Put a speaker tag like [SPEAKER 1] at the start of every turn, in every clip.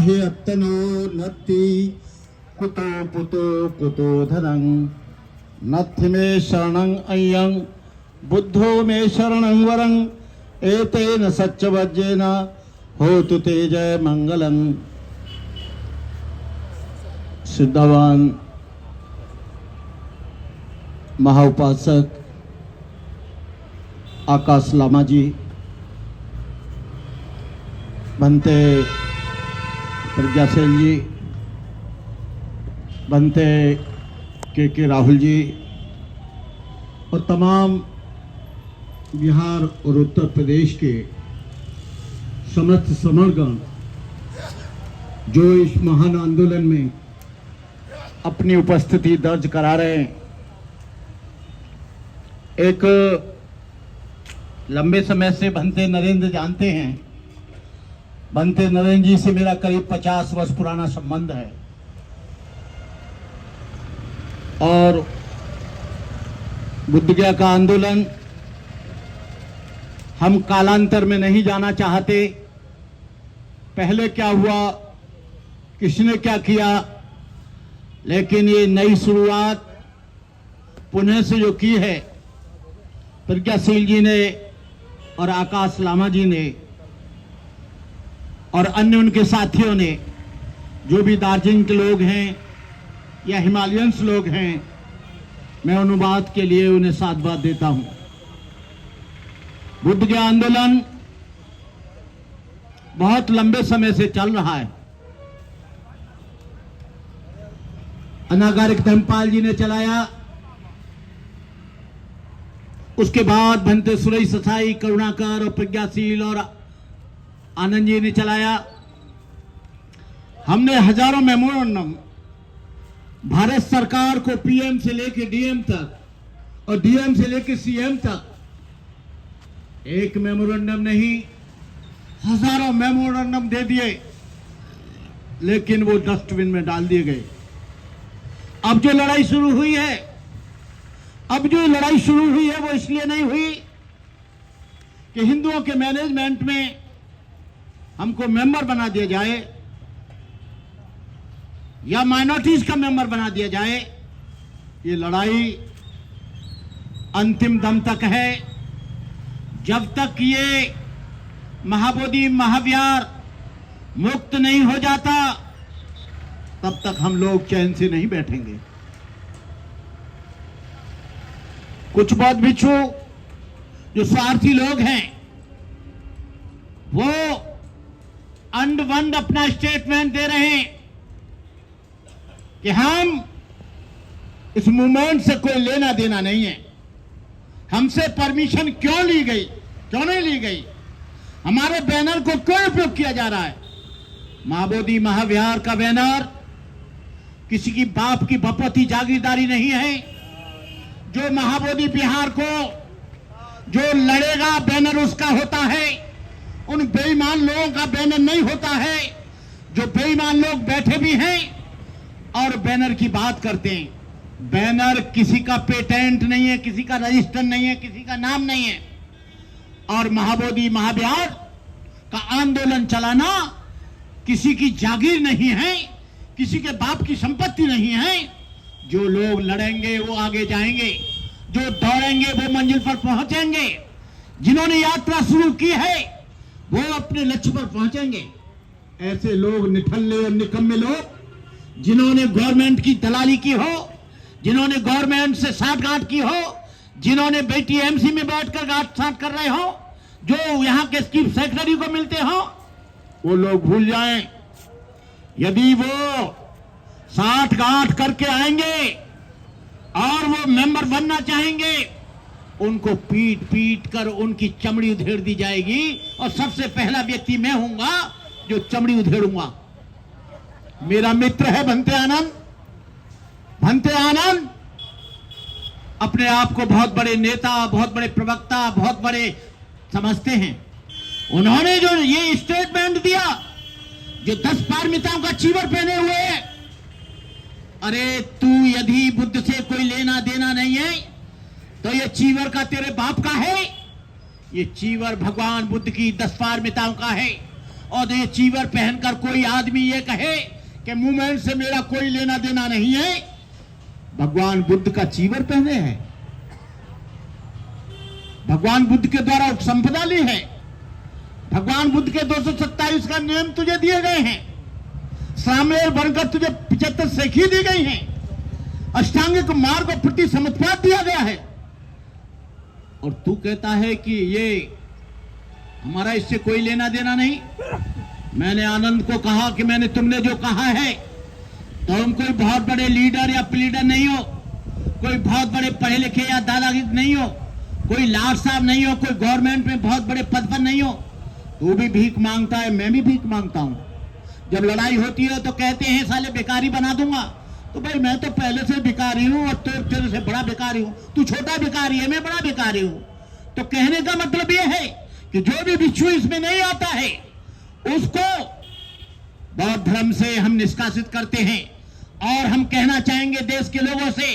[SPEAKER 1] हि अत्तनो नत्ति कुतो पुतो कुतो धनं नत्थि मे शरणं अय्यं बुद्धो मे शरणं वरं एतेन सच्चवज्जेन होतु ते जय मंगलं। सिद्धवान महाउपासक आकाश लामा जी, बनते प्रज्ञासेन जी, बनते के राहुल जी और तमाम बिहार और उत्तर प्रदेश के समस्त समरगण जो इस महान आंदोलन में अपनी उपस्थिति दर्ज करा रहे हैं। एक लंबे समय से बनते नरेंद्र जानते हैं। बनते नरेंद्र जी से मेरा करीब 50 वर्ष पुराना संबंध है और बुद्ध गया का आंदोलन हम कालांतर में नहीं जाना चाहते। पहले क्या हुआ, किसने क्या किया, लेकिन ये नई शुरुआत पुणे से जो की है प्रज्ञाशील जी ने और आकाश लामा जी ने और अन्य उनके साथियों ने, जो भी दार्जिलिंग के लोग हैं या हिमालयंस लोग हैं, मैं अनुवाद के लिए उन्हें साधुवाद देता हूं। बुद्ध गया आंदोलन बहुत लंबे समय से चल रहा है। अनागारिक धर्मपाल जी ने चलाया, उसके बाद भंते सुरेश ससाई, करुणाकर और प्रज्ञाशील और आनंद जी ने चलाया। हमने हजारों मेमोरेंडम भारत सरकार को पीएम से लेकर डीएम तक और डीएम से लेकर सीएम तक, एक मेमोरेंडम नहीं हजारों मेमोरेंडम दे दिए, लेकिन वो डस्टबिन में डाल दिए गए। अब जो लड़ाई शुरू हुई है, वो इसलिए नहीं हुई कि हिंदुओं के मैनेजमेंट में हमको मेंबर बना दिया जाए या माइनॉरिटीज का मेंबर बना दिया जाए। ये लड़ाई अंतिम दम तक है। जब तक ये महाबोधि महाविहार मुक्त नहीं हो जाता, तब तक हम लोग चैन से नहीं बैठेंगे। कुछ बौद्ध भिक्षु जो स्वार्थी लोग हैं, वो अंड वंड अपना स्टेटमेंट दे रहे हैं कि हम इस मूवमेंट से कोई लेना देना नहीं है। हमसे परमिशन क्यों ली गई, क्यों नहीं ली गई, हमारे बैनर को क्यों उपयोग किया जा रहा है। महाबोधि महाविहार का बैनर किसी की बाप की बपौती जागीरदारी नहीं है। जो महाबोधि विहार को जो लड़ेगा, बैनर उसका होता है। उन बेईमान लोगों का बैनर नहीं होता है। जो बेईमान लोग बैठे भी हैं और बैनर की बात करते हैं। बैनर किसी का पेटेंट नहीं है, किसी का रजिस्टर नहीं है, किसी का नाम नहीं है। और महाबोधि महाविहार का आंदोलन चलाना किसी की जागीर नहीं है, किसी के बाप की संपत्ति नहीं है। जो लोग लड़ेंगे वो आगे जाएंगे, जो दौड़ेंगे वो मंजिल पर पहुंचेंगे। जिन्होंने यात्रा शुरू की है वो अपने लक्ष्य पर पहुंचेंगे। ऐसे लोग, निठल्ले और निकम्मे लोग, जिन्होंने गवर्नमेंट की दलाली की हो, जिन्होंने गवर्नमेंट से साठगांठ की हो, जिन्होंने बेटी एमसी में बैठकर गांठ साठ कर रहे हो, जो यहां के चीफ सेक्रेटरी को मिलते हो, वो लोग भूल जाएं। यदि वो साठगांठ करके आएंगे और वो मेंबर बनना चाहेंगे, उनको पीट पीट कर उनकी चमड़ी उधेड़ दी जाएगी और सबसे पहला व्यक्ति मैं हूंगा जो चमड़ी उधेड़ूंगा। मेरा मित्र है भंते आनंद। भंते आनंद अपने आप को बहुत बड़े नेता, बहुत बड़े प्रवक्ता, बहुत बड़े समझते हैं। उन्होंने जो ये स्टेटमेंट दिया, जो 10 पारमिताओं का चीवर पहने हुए है, अरे तू यदि बुद्ध से कोई लेना देना नहीं है तो ये चीवर का तेरे बाप का है। ये चीवर भगवान बुद्ध की 10 पारमिताओं का है और ये चीवर पहनकर कोई आदमी ये कहे कि मूवमेंट से मेरा कोई लेना देना नहीं है। भगवान बुद्ध का चीवर पहने हैं, भगवान बुद्ध के द्वारा उपसंपदा ली है, भगवान बुद्ध के 227 का नियम तुझे दिए गए हैं, सामवेद बनकर तुझे 75 सेखी दी गई हैं, अष्टांगिक मार्ग और प्रति समुत्पाद दिया गया है, और तू कहता है कि ये हमारा इससे कोई लेना देना नहीं। मैंने आनंद को कहा कि मैंने तुमने जो कहा है, तुम कोई बहुत बड़े लीडर या प्लीडर नहीं हो, कोई बहुत बड़े पढ़े लिखे या दादागिरी नहीं हो, कोई लाट साहब नहीं हो, कोई गवर्नमेंट में बहुत बड़े पद पर नहीं हो। तू भी भीख मांगता है, मैं भी भीख मांगता हूं। जब लड़ाई होती है तो कहते हैं साले बेकारी बना दूंगा, तो भाई मैं तो पहले से भिखारी हूं और तेरे से बड़ा भिखारी हूं। तू छोटा भिखारी है, मैं बड़ा भिखारी हूं। तो कहने का मतलब यह है कि जो भी बिच्छू इसमें नहीं आता है उसको बौद्ध धर्म से हम निष्कासित करते हैं। और हम कहना चाहेंगे देश के लोगों से,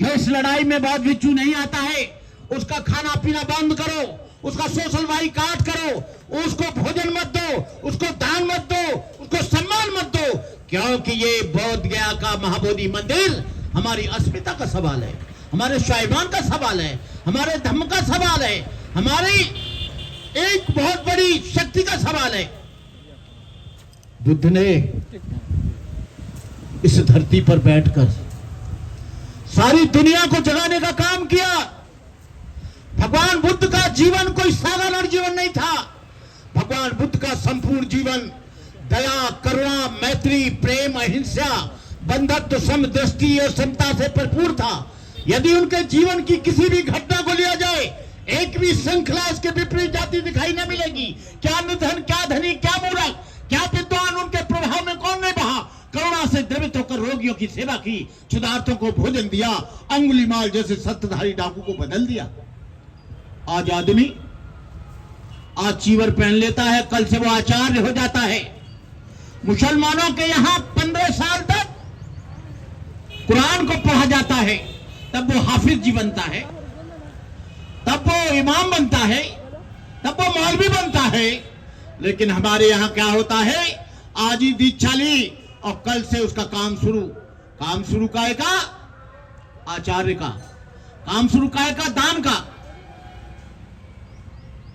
[SPEAKER 1] जो इस लड़ाई में बौद्ध बिच्छू नहीं आता है उसका खाना पीना बंद करो, उसका सोशल बाइकाट करो, उसको भोजन मत दो, उसको दान मत दो, उसको सम्मान मत दो, क्योंकि ये बोध गया का महाबोधि मंदिर हमारी अस्मिता का सवाल है, हमारे स्वाभिमान का सवाल है, हमारे धर्म का सवाल है, हमारी एक बहुत बड़ी शक्ति का सवाल है। बुद्ध ने इस धरती पर बैठकर सारी दुनिया को जगाने का काम किया। भगवान बुद्ध का जीवन कोई साधारण जीवन नहीं था। भगवान बुद्ध का संपूर्ण जीवन दया, करुणा, मैत्री, प्रेम, अहिंसा, बंधुत्व, समदृष्टि और समता से भरपूर था। यदि उनके जीवन की किसी भी घटना को लिया जाए, एक भी श्रृंखला इसके विपरीत जाती दिखाई न मिलेगी। क्या निधन, क्या धनी, क्या मूर्ख, क्या विद्वान, उनके प्रभाव में कौन नहीं बहा। करुणा से द्रवित होकर रोगियों की सेवा की, क्षुधार्तों को भोजन दिया, अंगुलीमाल जैसे सत्ताधारी डाकू को बदल दिया। आज आदमी आज चीवर पहन लेता है, कल से वो आचार्य हो जाता है। मुसलमानों के यहां 15 साल तक कुरान को पढ़ा जाता है, तब वो हाफिज जी बनता है, तब वो इमाम बनता है, तब वो मौलवी बनता है। लेकिन हमारे यहां क्या होता है, आज ही दीक्षा ली और कल से उसका काम शुरू काहे का, आचार्य का काम शुरू काहे का, दान का।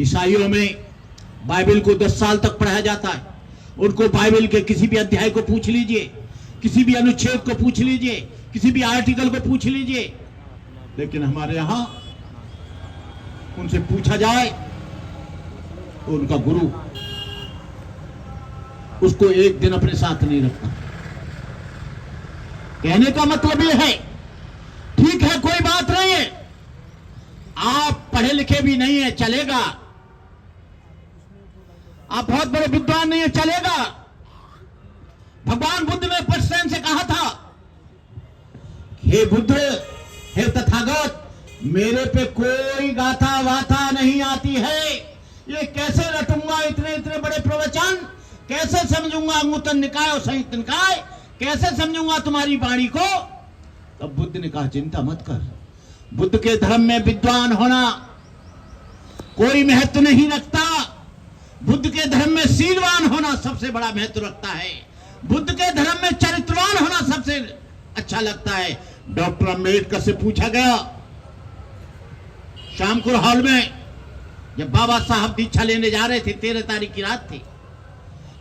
[SPEAKER 1] ईसाइयों में बाइबल को 10 साल तक पढ़ाया जाता है। उनको बाइबल के किसी भी अध्याय को पूछ लीजिए, किसी भी अनुच्छेद को पूछ लीजिए, किसी भी आर्टिकल को पूछ लीजिए। लेकिन हमारे यहां उनसे पूछा जाए तो उनका गुरु उसको एक दिन अपने साथ नहीं रखता। कहने का मतलब यह है, ठीक है कोई बात नहीं है, आप पढ़े लिखे भी नहीं है, चलेगा। आप बहुत बड़े विद्वान नहीं है, चलेगा। भगवान बुद्ध ने प्रश्न से कहा था, हे बुद्ध, हे तथागत, मेरे पे कोई गाथा वाथा नहीं आती है। ये कैसे रटूंगा इतने इतने बड़े प्रवचन, कैसे समझूंगा अंगुत्तर निकाय और संयुक्त निकाय, कैसे समझूंगा तुम्हारी वाणी को। तब बुद्ध ने कहा, चिंता मत कर, बुद्ध के धर्म में विद्वान होना कोई महत्व नहीं रखता। बुद्ध के धर्म में शीलवान होना सबसे बड़ा महत्व रखता है। बुद्ध के धर्म में चरित्रवान होना सबसे अच्छा लगता है। डॉक्टर अंबेडकर से पूछा गया शामपुर हॉल में, जब बाबा साहब दीक्षा लेने जा रहे थे, 13 तारीख की रात थी,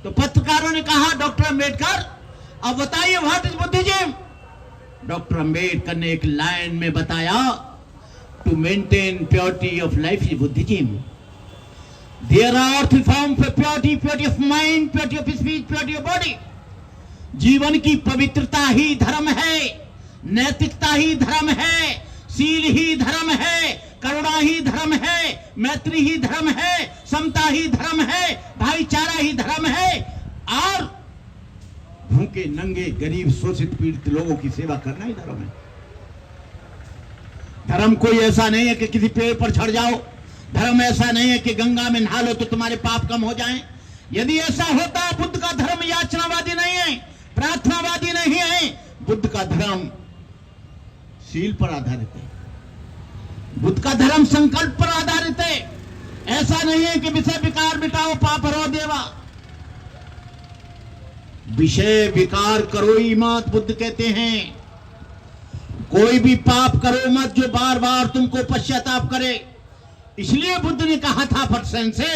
[SPEAKER 1] तो पत्रकारों ने कहा, डॉक्टर अंबेडकर अब बताइए what is Buddhism. Doctor Ambedkar ने एक लाइन में बताया, to maintain purity of life is Buddhism. There are 3 form for purity, purity of mind, purity of speech, purity of body. जीवन की पवित्रता ही धर्म है, नैतिकता ही धर्म है, शील ही धर्म है, करुणा ही धर्म है, मैत्री ही धर्म है, समता ही धर्म है, भाईचारा ही धर्म है, और भूखे नंगे गरीब शोषित पीड़ित लोगों की सेवा करना ही धर्म है। धर्म कोई ऐसा नहीं है कि किसी पेड़ पर चढ़ जाओ, धर्म ऐसा नहीं है कि गंगा में नहा लो तो तुम्हारे पाप कम हो जाएं। यदि ऐसा होता, बुद्ध का धर्म याचनावादी नहीं है, प्रार्थनावादी नहीं है। बुद्ध का धर्म शील पर आधारित है, बुद्ध का धर्म संकल्प पर आधारित है। ऐसा नहीं है कि विषय विकार मिटाओ पाप हरो देवा। विषय विकार करो ही मत, बुद्ध कहते हैं। कोई भी पाप करो मत जो बार बार तुमको पश्चाताप करे। इसलिए बुद्ध ने कहा था फटसन से,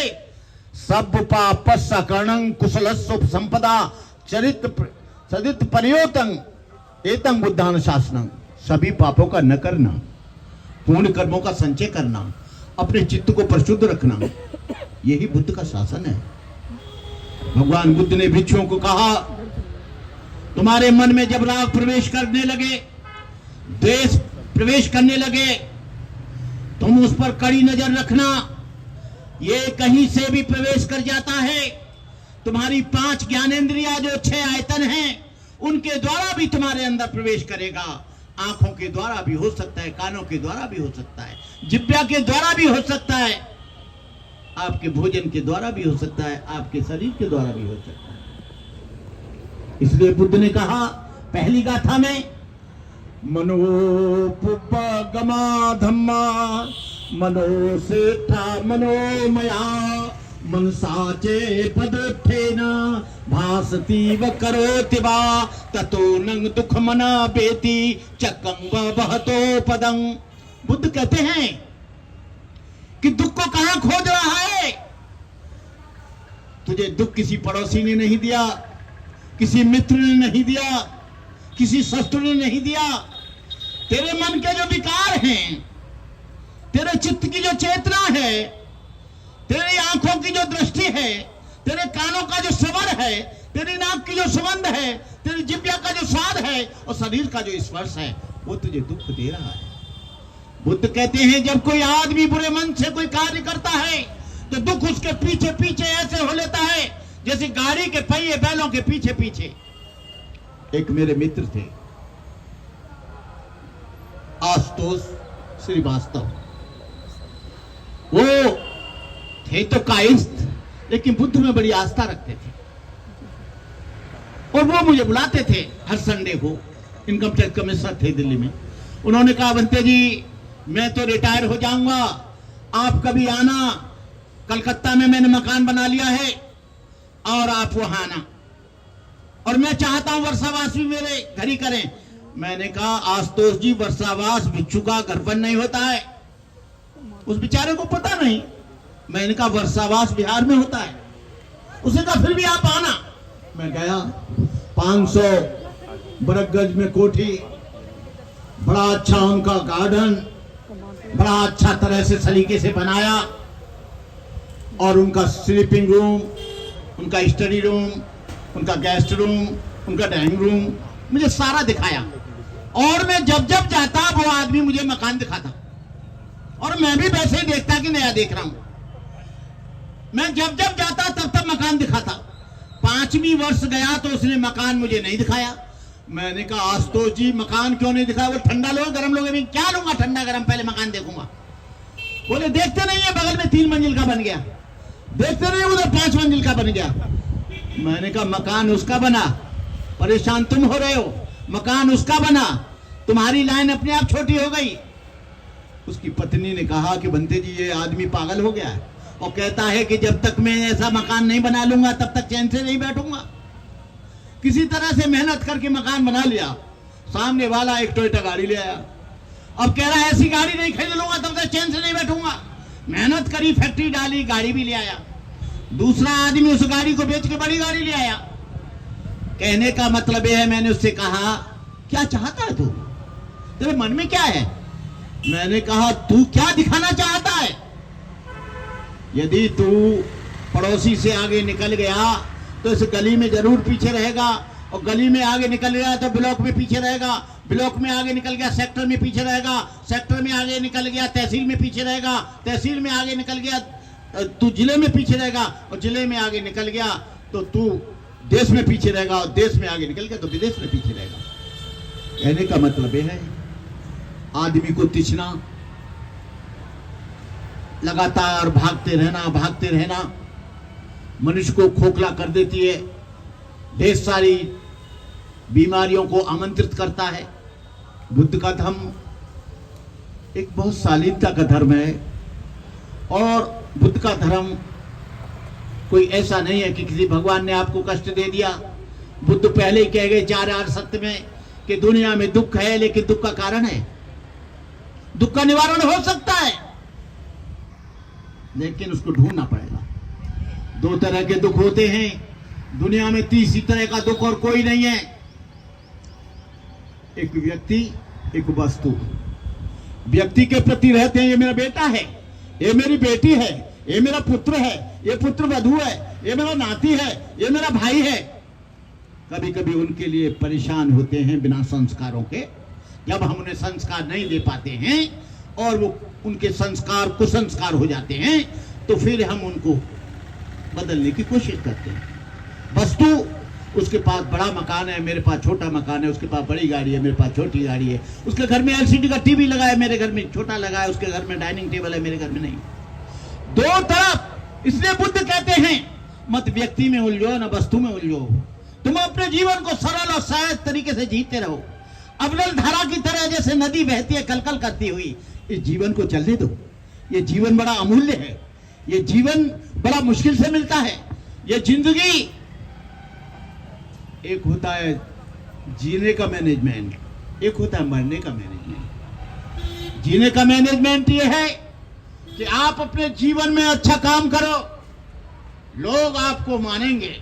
[SPEAKER 1] सब पाप सकरणं कुशलस्व संपदा चरित्र सदित परियोतं एतं बुद्धानुशासनं। सभी पापों का न करना, पूर्ण कर्मों का संचय करना, अपने चित्त को परिशुद्ध रखना, यही बुद्ध का शासन है। भगवान बुद्ध ने भिक्षुओं को कहा, तुम्हारे मन में जब राग प्रवेश करने लगे, द्वेष प्रवेश करने लगे, तुम उस पर कड़ी नजर रखना। ये कहीं से भी प्रवेश कर जाता है। तुम्हारी 5 ज्ञानेंद्रिया जो 6 आयतन हैं, उनके द्वारा भी तुम्हारे अंदर प्रवेश करेगा। आंखों के द्वारा भी हो सकता है, कानों के द्वारा भी हो सकता है, जिह्वा के द्वारा भी हो सकता है, आपके भोजन के द्वारा भी हो सकता है, आपके शरीर के द्वारा भी हो सकता है। इसलिए बुद्ध ने कहा पहली गाथा में, मनोपुपगमा धम्मा मनोसेठा मनोमया मनसाचे पदोत्थेन भासतीव करोति वा ततो नंग दुख मना बेति चक्कं व बहतो पदं। बुद्ध कहते हैं कि दुख को कहां खोज रहा है? तुझे दुख किसी पड़ोसी ने नहीं दिया, किसी मित्र ने नहीं दिया, किसी शत्रु ने नहीं दिया। तेरे मन के जो विकार हैं, तेरे चित्त की जो चेतना है, तेरी आंखों की जो दृष्टि है, तेरे कानों का जो स्वर है, तेरी नाक की जो सुगंध है, तेरी जिह्वा का जो स्वाद है और शरीर का जो स्पर्श है, वो तुझे दुख दे रहा है। बुद्ध कहते हैं जब कोई आदमी बुरे मन से कोई कार्य करता है तो दुख उसके पीछे पीछे ऐसे हो लेता है जैसे गाड़ी के पहिए बैलों के पीछे पीछे। एक मेरे मित्र थे, आशुतोष श्रीवास्तव। वो थे तो कायस्थ, लेकिन बुद्ध में बड़ी आस्था रखते थे। और वो मुझे बुलाते थे हर संडे को। इनकम टैक्स कमिश्नर थे दिल्ली में। उन्होंने कहा बंते जी मैं तो रिटायर हो जाऊंगा, आप कभी आना, कलकत्ता में मैंने मकान बना लिया है और आप वहां आना, और मैं चाहता हूं वर्षावास भी मेरे घर ही करें। मैंने कहा आशुतोष जी वर्षावास भिक्षु का घर पर नहीं होता है। उस बेचारे को पता नहीं। मैंने कहा वर्षावास बिहार में होता है। उसने कहा फिर भी आप आना। मैं गया, 500 बरगज में कोठी, बड़ा अच्छा उनका गार्डन, बड़ा अच्छा तरह से सलीके से बनाया, और उनका स्लीपिंग रूम, उनका स्टडी रूम, उनका गेस्ट रूम, उनका डाइनिंग रूम मुझे सारा दिखाया। और मैं जब जब जाता वो आदमी मुझे मकान दिखाता, और मैं भी वैसे ही देखता कि नया देख रहा हूं। मैं जब जब जाता तब तब मकान दिखाता। 5वीं वर्ष गया तो उसने मकान मुझे नहीं दिखाया। मैंने कहा आशुतोष जी मकान क्यों नहीं दिखाया? वो ठंडा लोगे गर्म लोगे? मैं क्या लूंगा ठंडा गर्म, पहले मकान देखूंगा। बोले देखते नहीं है बगल में 3 मंजिल का बन गया, देखते नहीं उधर 5 मंजिल का बन गया। मैंने कहा मकान उसका बना, परेशान तुम हो रहे हो। मकान उसका बना, तुम्हारी लाइन अपने आप छोटी हो गई। उसकी पत्नी ने कहा कि बंते जी ये आदमी पागल हो गया है, और कहता है कि जब तक मैं ऐसा मकान नहीं बना लूंगा तब तक चैन से नहीं बैठूंगा। किसी तरह से मेहनत करके मकान बना लिया। सामने वाला एक टोयोटा गाड़ी ले आया। अब कह रहा है ऐसी गाड़ी नहीं खरीद लूंगा तब तक चैन से नहीं बैठूंगा। मेहनत करी, फैक्ट्री डाली, गाड़ी भी ले आया। दूसरा आदमी उस गाड़ी को बेच के बड़ी गाड़ी ले आया। कहने का मतलब यह है, मैंने उससे कहा क्या चाहता है तू, तेरे मन में क्या है? मैंने कहा तू क्या दिखाना चाहता है? यदि तू पड़ोसी से आगे निकल गया तो इस गली में जरूर पीछे रहेगा, और गली में आगे निकल गया तो ब्लॉक में पीछे रहेगा, ब्लॉक में आगे निकल गया सेक्टर में पीछे रहेगा, सेक्टर में आगे निकल गया तहसील में पीछे रहेगा, तहसील में आगे निकल गया तू जिले में पीछे रहेगा, और जिले में आगे निकल गया तो तू देश में पीछे रहेगा, और देश में आगे निकल गया तो विदेश में पीछे रहेगा। कहने का मतलब यह है आदमी को तिछना, लगातार भागते रहना मनुष्य को खोखला कर देती है, ढेर सारी बीमारियों को आमंत्रित करता है। बुद्ध का धर्म एक बहुत शालीनता का धर्म है, और बुद्ध का धर्म कोई ऐसा नहीं है कि किसी भगवान ने आपको कष्ट दे दिया बुद्ध पहले ही कह गए 4 सत्य में कि दुनिया में दुख है, लेकिन दुख का कारण है, दुख का निवारण हो सकता है, लेकिन उसको ढूंढना पड़ेगा। 2 तरह के दुख होते हैं दुनिया में, तीसरी तरह का दुख और कोई नहीं है। एक व्यक्ति, एक वस्तु। व्यक्ति के प्रति रहते हैं, ये मेरा बेटा है, ये मेरी बेटी है, ये मेरा पुत्र है, ये पुत्र वधू है, ये मेरा नाती है, ये मेरा भाई है। कभी कभी उनके लिए परेशान होते हैं बिना संस्कारों के, जब हम उन्हें संस्कार नहीं दे पाते हैं और वो उनके संस्कार कुसंस्कार हो जाते हैं, तो फिर हम उनको बदलने की कोशिश करते हैं। वस्तु, उसके पास बड़ा मकान है, मेरे पास छोटा मकान है, उसके पास बड़ी गाड़ी है, मेरे पास छोटी गाड़ी है, उसके घर में एलसीडी का टीवी लगा है, मेरे घर में छोटा लगा है, उसके घर में डाइनिंग टेबल है, मेरे घर में नहीं। 2 तरफ। इसलिए बुद्ध कहते हैं मत व्यक्ति में उलझो न वस्तु में उलझो, तुम अपने जीवन को सरल और सहज तरीके से जीते रहो। अविरल धारा की तरह जैसे नदी बहती है कलकल करती हुई, इस जीवन को चलने दो। ये जीवन बड़ा अमूल्य है, ये जीवन बड़ा मुश्किल से मिलता है। ये जिंदगी, एक होता है जीने का मैनेजमेंट, एक होता है मरने का मैनेजमेंट। जीने का मैनेजमेंट ये है कि आप अपने जीवन में अच्छा काम करो, लोग आपको मानेंगे।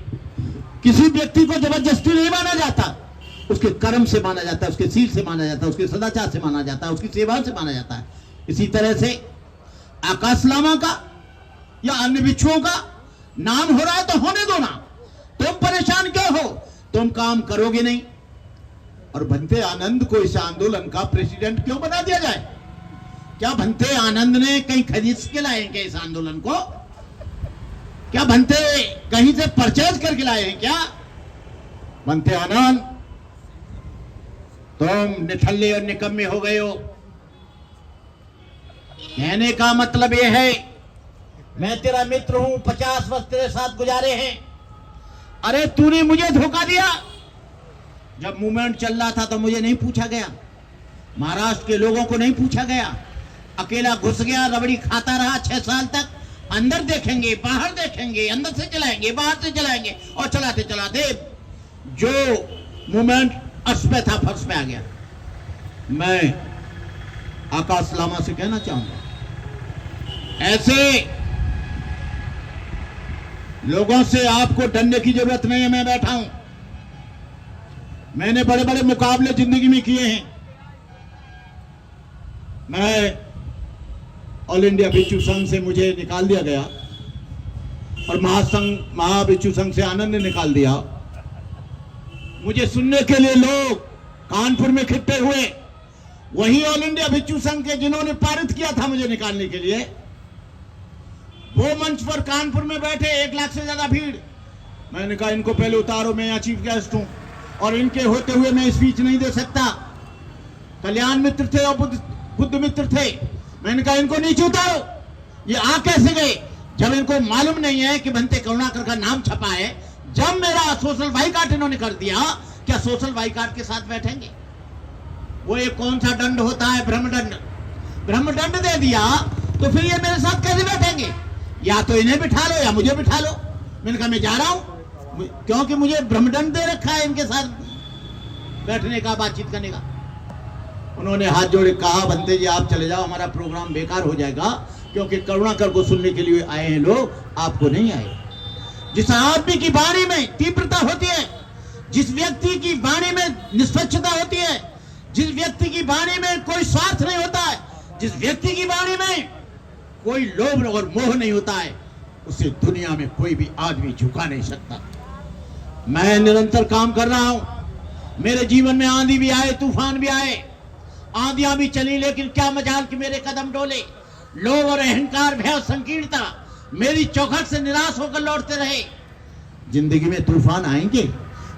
[SPEAKER 1] किसी व्यक्ति को जबरदस्ती नहीं माना जाता, उसके कर्म से माना जाता है, उसके सील से माना जाता है, उसके सदाचार से माना जाता है, उसकी सेवा से माना जाता है। इसी तरह से आकाश लामा का या अन्य भिक्षुओं का नाम हो रहा है तो होने दो ना, तुम परेशान क्यों हो, तुम काम करोगे नहीं। और भंते आनंद को इस आंदोलन का प्रेसिडेंट क्यों बना दिया जाए? क्या भंते आनंद ने कहीं खरीद के लाए हैं क्या इस आंदोलन को? क्या भंते कहीं से परचेज करके लाए हैं क्या? भंते आनंद, तुम निठल्ले और निकम्मे हो गए हो। कहने का मतलब यह है, मैं तेरा मित्र हूं, 50 वर्ष तेरे साथ गुजारे हैं। अरे तूने मुझे धोखा दिया। जब मूवमेंट चल रहा था तो मुझे नहीं पूछा गया, महाराष्ट्र के लोगों को नहीं पूछा गया, अकेला घुस गया, रबड़ी खाता रहा 6 साल तक। अंदर देखेंगे, बाहर देखेंगे, अंदर से चलाएंगे, बाहर से चलाएंगे, और चलाते चलाते जो मूवमेंट अर्श पे था फर्श पे आ गया। मैं आकाश लामा से कहना चाहूंगा, ऐसे लोगों से आपको डरने की जरूरत नहीं है। मैं बैठा हूं, मैंने बड़े बड़े मुकाबले जिंदगी में किए हैं। मैं ऑल इंडिया भिक्षु संघ से मुझे निकाल दिया गया और महाभिक्षु संघ से आनंद ने निकाल दिया। मुझे सुनने के लिए लोग कानपुर में इकट्ठे हुए, वही ऑल इंडिया भिक्षु संघ के जिन्होंने पारित किया था मुझे निकालने के लिए, वो मंच पर कानपुर में बैठे, 1 लाख से ज्यादा भीड़। मैंने कहा इनको पहले उतारो, मैं यहाँ चीफ गेस्ट हूं और इनके होते हुए मैं स्पीच नहीं दे सकता। कल्याण मित्र थे और बुद्ध मित्र थे। मैंने कहा इनको नीचे उतारो। ये आ कैसे गए? जब इनको मालूम नहीं है कि भंते करुणाकर का नाम छपा है। जब मेरा सोशल बाइकाट इन्होंने कर दिया, क्या सोशल बाइकाट के साथ बैठेंगे? वो एक कौन सा दंड होता है, ब्रह्मदंड, ब्रह्मदंड दे दिया तो फिर ये मेरे साथ कैसे बैठेंगे? या तो इन्हें बिठा लो या मुझे बिठा लो। मैंने कहा मैं जा रहा हूं, क्योंकि मुझे ब्रह्मदंड दे रखा है इनके साथ बैठने का, बातचीत करने का। उन्होंने हाथ जोड़े कहा भंते जी आप चले जाओ, हमारा प्रोग्राम बेकार हो जाएगा, क्योंकि करुणाकर को सुनने के लिए आए हैं लोग, आपको नहीं आए। जिस आदमी की वाणी में तीव्रता होती है, जिस व्यक्ति की वाणी में निष्पक्षता होती है, जिस व्यक्ति की वाणी में कोई स्वार्थ नहीं होता है, जिस व्यक्ति की वाणी में कोई लोभ और मोह नहीं होता है, उसे दुनिया में कोई भी आदमी झुका नहीं सकता। मैं निरंतर काम कर रहा हूं। मेरे जीवन में आंधी भी आए, तूफान भी आए, आंधियां भी चली, लेकिन क्या मजाल कि मेरे कदम डोले। लोभ और अहंकार, भय और संकीर्णता मेरी चौखट से निराश होकर लौटते रहे। जिंदगी में तूफान आएंगे।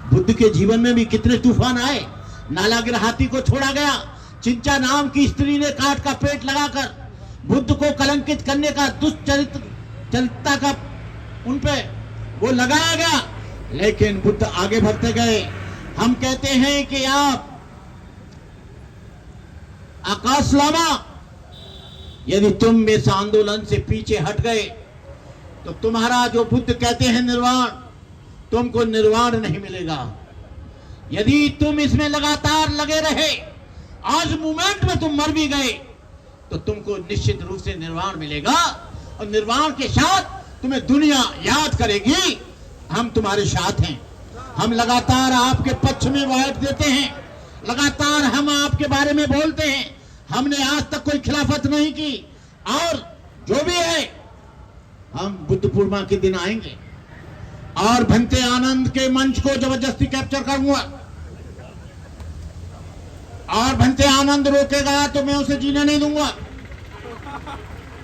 [SPEAKER 1] बुद्ध के जीवन में भी कितने तूफान आए। नालागिर हाथी को छोड़ा गया, चिंचा नाम की स्त्री ने काट का पेट लगाकर बुद्ध को कलंकित करने का दुष्चरित्रता का उन पे वो लगाया गया, लेकिन बुद्ध आगे बढ़ते गए। हम कहते हैं कि आप आकाश लामा, यदि तुम इस आंदोलन से पीछे हट गए तो तुम्हारा जो बुद्ध कहते हैं निर्वाण, तुमको निर्वाण नहीं मिलेगा। यदि तुम इसमें लगातार लगे रहे, आज मूवमेंट में तुम मर भी गए, तो तुमको निश्चित रूप से निर्वाण मिलेगा, और निर्वाण के साथ तुम्हें दुनिया याद करेगी। हम तुम्हारे साथ हैं, हम लगातार आपके पक्ष में वोट देते हैं, लगातार हम आपके बारे में बोलते हैं। हमने आज तक कोई खिलाफत नहीं की, और जो भी है हम बुद्ध पूर्णिमा के दिन आएंगे और भंते आनंद के मंच को जबरदस्ती कैप्चर करूंगा, और भंते आनंद रोकेगा तो मैं उसे जीने नहीं दूंगा।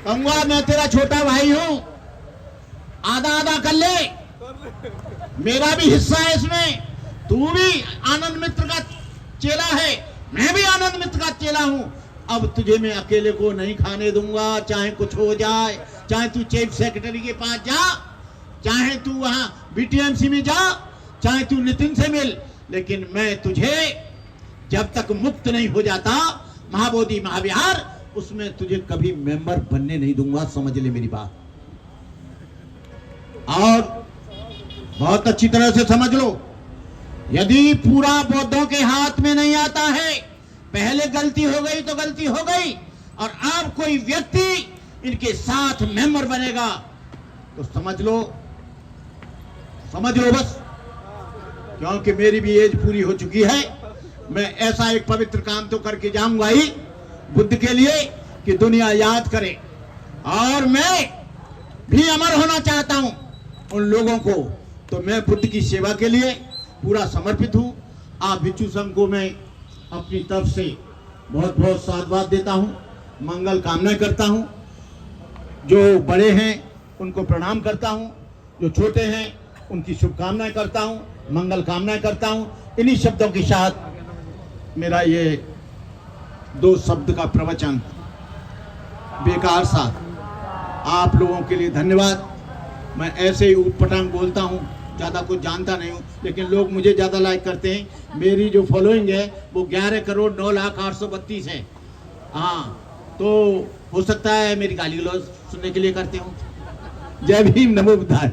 [SPEAKER 1] कहूंगा मैं तेरा छोटा भाई हूं, आधा आधा कर ले, मेरा भी हिस्सा है इसमें। तू भी आनंद मित्र का चेला है, मैं भी आनंद मित्र का चेला हूं। अब तुझे मैं अकेले को नहीं खाने दूंगा, चाहे कुछ हो जाए, चाहे तू चीफ सेक्रेटरी के पास जा, चाहे तू वहां बीटीएमसी में जा, चाहे तू नितिन से मिल, लेकिन मैं तुझे जब तक मुक्त नहीं हो जाता महाबोधि महाविहार, उसमें तुझे कभी मेंबर बनने नहीं दूंगा। समझ ले मेरी बात, और बहुत अच्छी तरह से समझ लो। यदि पूरा बौद्धों के हाथ में नहीं आता है, पहले गलती हो गई तो गलती हो गई, और अब कोई व्यक्ति इनके साथ मेंबर बनेगा तो समझ लो बस, क्योंकि मेरी भी एज पूरी हो चुकी है। मैं ऐसा एक पवित्र काम तो करके जाऊंगा ही बुद्ध के लिए कि दुनिया याद करे, और मैं भी अमर होना चाहता हूं उन लोगों को। तो मैं बुद्ध की सेवा के लिए पूरा समर्पित हूं। आप भिक्षु संघ को मैं अपनी तरफ से बहुत बहुत साधुवाद देता हूं, मंगल कामना करता हूं। जो बड़े हैं उनको प्रणाम करता हूं, जो छोटे हैं उनकी शुभकामनाएं करता हूं, मंगल कामनाएं करता हूं। इन्हीं शब्दों के साथ मेरा ये 2 शब्द का प्रवचन बेकार सा, आप लोगों के लिए धन्यवाद। मैं ऐसे ही ऊटपटांग बोलता हूँ, ज़्यादा कुछ जानता नहीं हूँ, लेकिन लोग मुझे ज़्यादा लाइक करते हैं। मेरी जो फॉलोइंग है वो 11,09,0832 है। हाँ, तो हो सकता है मेरी गाली गलौज सुनने के लिए करते हूँ। जय भीम, नमो बुद्धाय।